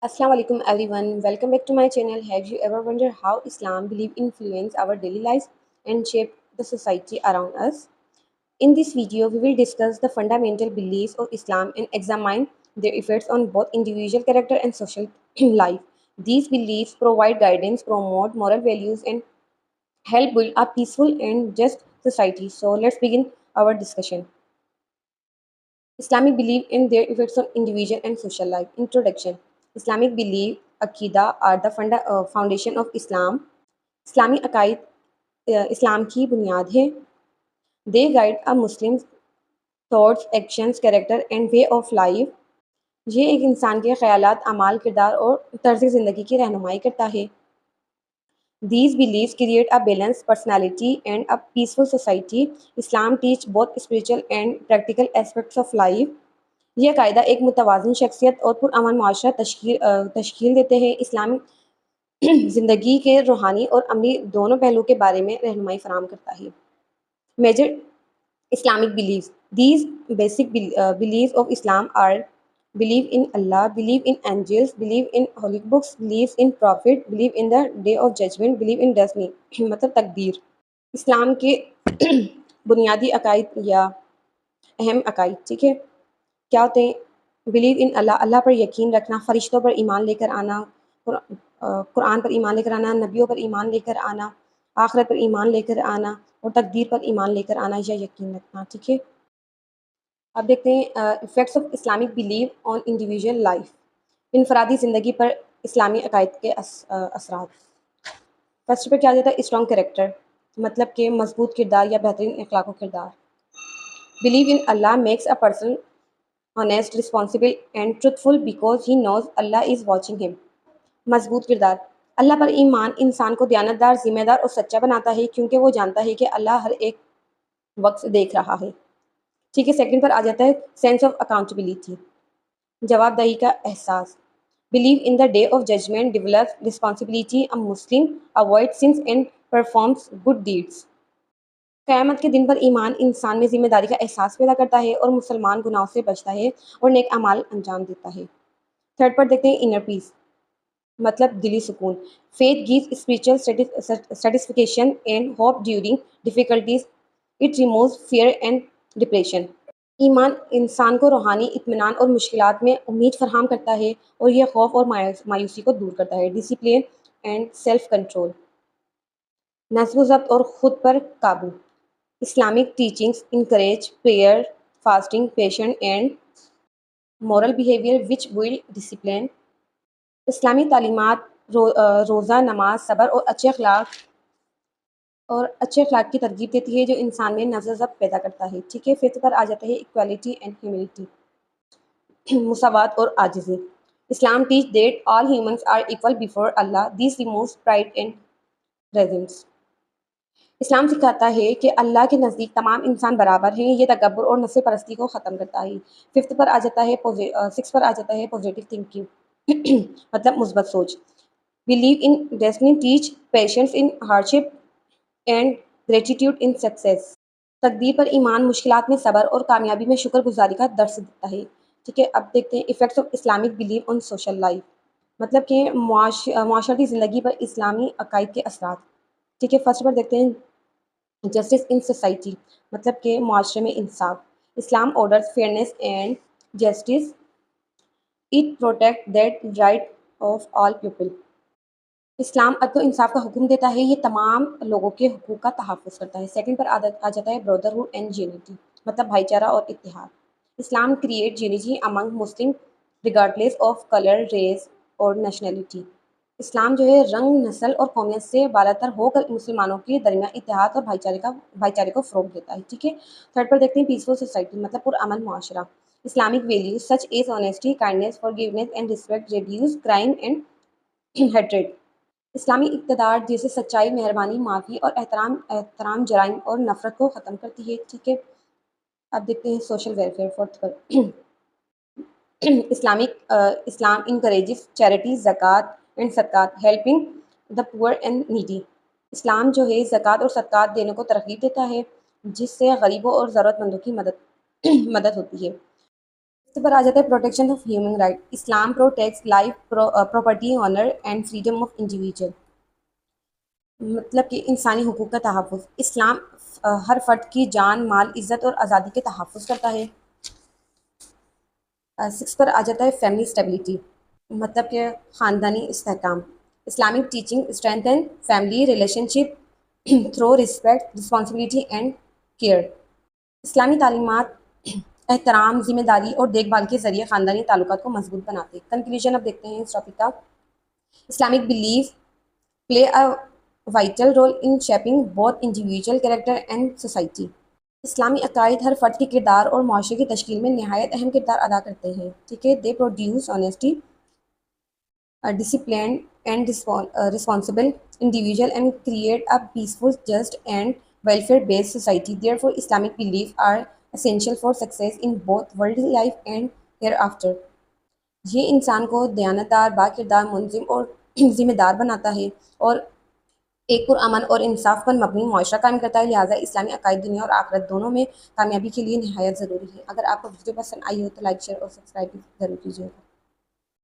Assalamu alaikum everyone. Welcome back to my channel. Have you ever wondered how Islam belief influence our daily lives and shape the society around us? In this video, we will discuss the fundamental beliefs of Islam and examine their effects on both individual character and social life. These beliefs provide guidance, promote moral values, and help build a peaceful and just society. So let's begin our discussion. Islamic belief and their effects on individual and social life. Introduction. Islamic belief, Aqidah are the foundation of Islam. इस्लामी अकायद इस्लाम की बुनियाद है. They guide a Muslim thoughts actions character and way of life. ये एक इंसान के ख्यालात अमाल किरदार और तर्ज ज़िंदगी की रहनुमाई करता है. These beliefs create a balanced personality and a peaceful society. Islam teach both spiritual and practical aspects of life. यह कायदा एक मुतवाज़िन शख्सियत और पुरअमन माशरा तश्कील देते हैं. इस्लामी ज़िंदगी के रूहानी और अमली दोनों पहलू के बारे में रहनुमाई फराहम करता है. Major Islamic beliefs. These basic beliefs of Islam are believe in Allah, believe in angels, believe in holy books, believe in prophet, believe in the day of judgment, believe in destiny. मतलब तकदीर. इस्लाम के बुनियादी अकायद या अहम अकायद, ठीक है, क्या होते हैं? बिलीव इन अल्लाह, अल्लाह पर यकीन रखना, फरिश्तों पर ईमान लेकर आना, कुरान पर ईमान लेकर आना, नबियों पर ईमान लेकर आना, आखिरत पर ईमान लेकर आना और तकदीर पर ईमान लेकर आना या यकीन रखना, ठीक है. अब देखते हैं effects of Islamic believe on individual life. इनफरादी ज़िंदगी पर इस्लामी अकायद के असरात. फर्स्ट पे क्या आ जाता है? स्ट्रॉन्ग कैरेक्टर, मतलब कि मजबूत किरदार या बेहतरीन अखलाक व किरदार. Believe in Allah makes a person honest, responsible and truthful because he knows Allah is watching him. मजबूत किरदार. अल्लाह पर ईमान इंसान को दयानतदार, जिम्मेदार और सच्चा बनाता है क्योंकि वो जानता है कि अल्लाह हर एक वक्त देख रहा है, ठीक है. सेकंड पर आ जाता है सेंस ऑफ अकाउंटेबिलिटी, जवाबदेही का एहसास. Believe in the day of judgement, develop responsibility. A Muslim avoid sins and performs good deeds. क़यामत के दिन पर ईमान इंसान में जिम्मेदारी का एहसास पैदा करता है और मुसलमान गुनाहों से बचता है और नेक अमाल अंजाम देता है. थर्ड पर देखते हैं इनर पीस, मतलब दिली सुकून. Faith gives spiritual satisfaction and hope during difficulties. It removes fear and depression. ईमान इंसान को रूहानी इत्मीनान और मुश्किलात में उम्मीद फराहम करता है और यह खौफ और मायूसी को दूर करता है. डिसिप्लिन एंड सेल्फ कंट्रोल, नज़्म व ज़ब्त और ख़ुद पर काबू. Islamic teachings encourage prayer, fasting, patience and moral behaviour which build discipline. इस्लामी तालीमात रोज़ा, नमाज, सब्र और अच्छे अखलाक की तरगीब देती है जो इंसान में नज़्म व ज़ब्त पैदा करता है, ठीक है. फिफ्थ पर आ जाता है इक्वालिटी एंड ह्यूमैनिटी, मुसावात और आजिज़ी. Islam teach that all humans are equal before Allah. This removes pride and रेजेंस. इस्लाम सिखाता है कि अल्लाह के नज़दीक तमाम इंसान बराबर हैं. ये तकब्बुर और नस्ल परस्ती को ख़त्म करता है. सिक्स पर आ जाता है पॉजिटिव थिंकिंग मतलब मुस्बत सोच. Believe in destiny teach patience in hardship and gratitude in success. तकदीर पर ईमान मुश्किलात में सब्र और कामयाबी में शुक्रगुजारी का दर्स देता है, ठीक है. अब देखते हैं effects of Islamic believe on social life, मतलब कि माशरती ज़िंदगी पर इस्लामी अकायद के असरात, ठीक है. फर्स्ट पर देखते हैं जस्टिस इन सोसाइटी, मतलब कि माशरे में इंसाफ. Islam orders fairness and justice. It protect that right of all people. इस्लाम अदल इंसाफ का हुक्म देता है, ये तमाम लोगों के हुकूक का तहफ़्फ़ुज़ करता है. सेकंड पर आ जाता है ब्रदरहुड एंड यूनिटी, मतलब भाईचारा और इत्तेहाद. Islam create unity among Muslim regardless of colour, race और नेशनलिटी. इस्लाम जो है रंग, नस्ल और कौमियत से बालातर होकर मुसलमानों के दरमियान इत्तेहाद और भाईचारे को फ़रोग़ देता है, ठीक है. थर्ड पर देखते हैं पीसफुल सोसाइटी, मतलब पुरअमन मुआशरा. Islamic values such as honesty, kindness, forgiveness and respect reduce crime and hatred. इस्लामी इक़्तिदार जैसे सच्चाई, मेहरबानी, माफ़ी और एहतराम जराइम और नफ़रत को ख़त्म करती है, ठीक है. अब देखते हैं सोशल वेलफेयर फोर्थ पर. इस्लाम इनकरेजेस चैरिटी, ज़कात एंड सदक़ात, helping the poor and needy. इस्लाम जो है ज़कात और सदक़ात देने को तरग़ीब देता है जिससे गरीबों और ज़रूरतमंदों की मदद होती है. اس پر آ جاتا ہے protection of human right. Islam protects life, property, honour and freedom of individual. مطلب کہ انسانی حقوق کا تحفظ. اسلام ہر فرد کی جان, مال, عزت اور آزادی کے تحفظ کرتا ہے. 6 پر آ جاتا ہے فیملی اسٹیبلٹی, مطلب کہ خاندانی استحکام. Islamic teaching strengthen family relation ship through respect, responsibility and care. اسلامی تعلیمات احترام, ذمہ داری اور دیکھ بھال کے ذریعے خاندانی تعلقات کو مضبوط بناتے ہیں. کنکلوژن اب دیکھتے ہیں اس ٹاپک کا. Islamic belief play a vital role in shaping both individual character and society. اسلامی عقائد ہر فرد کے کردار اور معاشرے کی تشکیل میں نہایت اہم کردار ادا کرتے ہیں. ٹھیک ہے. They produce honesty, discipline and responsible individual and create a peaceful, just and welfare-based society. Therefore, Islamic beliefs are essential for success in both worldly life and hereafter. یہ انسان کو دیانتدار, با کردار, منظم اور ذمہ دار بناتا ہے اور ایک پرامن اور انصاف پر مبنی معاشرہ قائم کرتا ہے. لہٰذا اسلامی عقائد دنیا اور آخرت دونوں میں کامیابی کے لیے نہایت ضروری ہے. اگر آپ کو ویڈیو پسند آئی ہو تو لائک, شیئر اور سبسکرائب ضرور کیجیے.